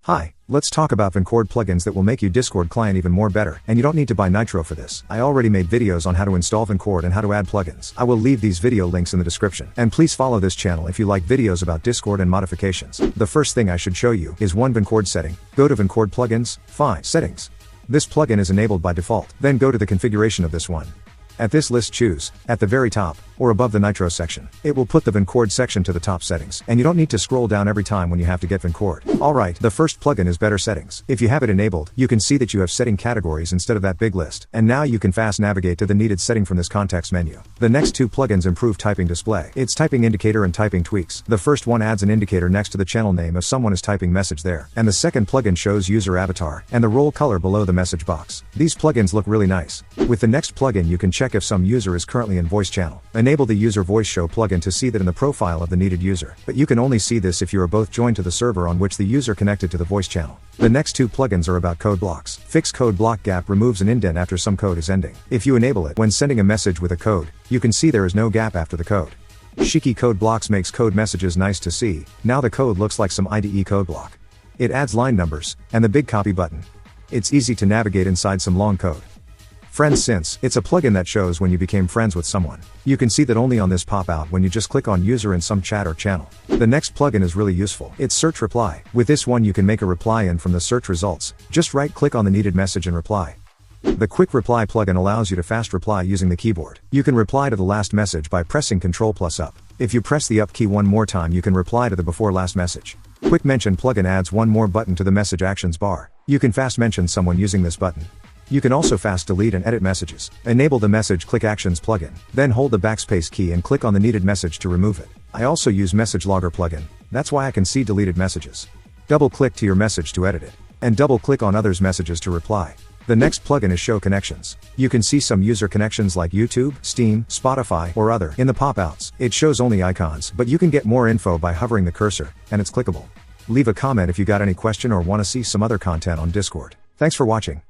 Hi, let's talk about Vencord plugins that will make your Discord client even more better, and you don't need to buy Nitro for this. I already made videos on how to install Vencord and how to add plugins. I will leave these video links in the description. And please follow this channel if you like videos about Discord and modifications. The first thing I should show you is one Vencord setting. Go to Vencord plugins, find settings. This plugin is enabled by default. Then go to the configuration of this one. At this list choose, at the very top, or above the Nitro section. It will put the Vencord section to the top settings, and you don't need to scroll down every time when you have to get Vencord. Alright, the first plugin is BetterSettings. If you have it enabled, you can see that you have setting categories instead of that big list, and now you can fast navigate to the needed setting from this context menu. The next two plugins improve typing display. It's TypingIndicator and TypingTweaks. The first one adds an indicator next to the channel name if someone is typing message there, and the second plugin shows user avatar and the role color below the message box. These plugins look really nice. With the next plugin you can check if some user is currently in voice channel. Enable the UserVoiceShow plugin to see that in the profile of the needed user, but you can only see this if you are both joined to the server on which the user connected to the voice channel. The next two plugins are about code blocks. FixCodeblockGap removes an indent after some code is ending. If you enable it when sending a message with a code, you can see there is no gap after the code. ShikiCodeblocks makes code messages nice to see. Now the code looks like some IDE code block. It adds line numbers and the big copy button. It's easy to navigate inside some long code. FriendsSince, it's a plugin that shows when you became friends with someone. You can see that only on this pop-out when you just click on user in some chat or channel. The next plugin is really useful. It's SearchReply. With this one you can make a reply in from the search results. Just right-click on the needed message and reply. The QuickReply plugin allows you to fast reply using the keyboard. You can reply to the last message by pressing Ctrl+Up. If you press the up key one more time you can reply to the before last message. QuickMention plugin adds one more button to the message actions bar. You can fast mention someone using this button. You can also fast delete and edit messages. Enable the MessageClickActions plugin. Then hold the backspace key and click on the needed message to remove it. I also use MessageLogger plugin. That's why I can see deleted messages. Double-click to your message to edit it. And double-click on others' messages to reply. The next plugin is ShowConnections. You can see some user connections like YouTube, Steam, Spotify, or other in the pop-outs. It shows only icons, but you can get more info by hovering the cursor, and it's clickable. Leave a comment if you got any question or want to see some other content on Discord. Thanks for watching.